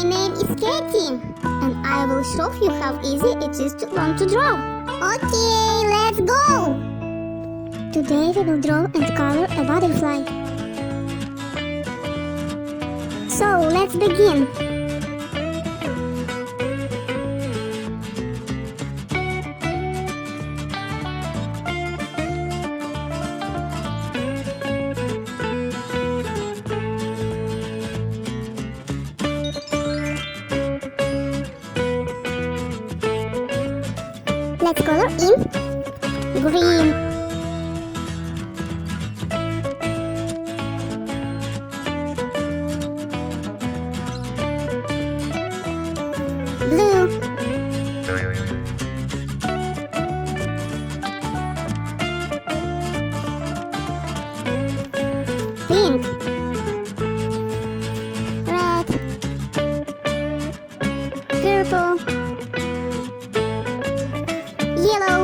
My name is Katie, and I will show you how easy it is to learn to draw. Okay, let's go! Today we will draw and color a butterfly. So, let's begin. Let's color in green, blue, pink, red, purple, yellow,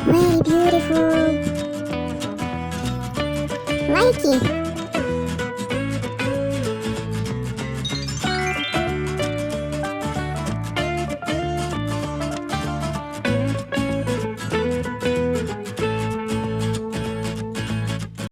very beautiful, like it.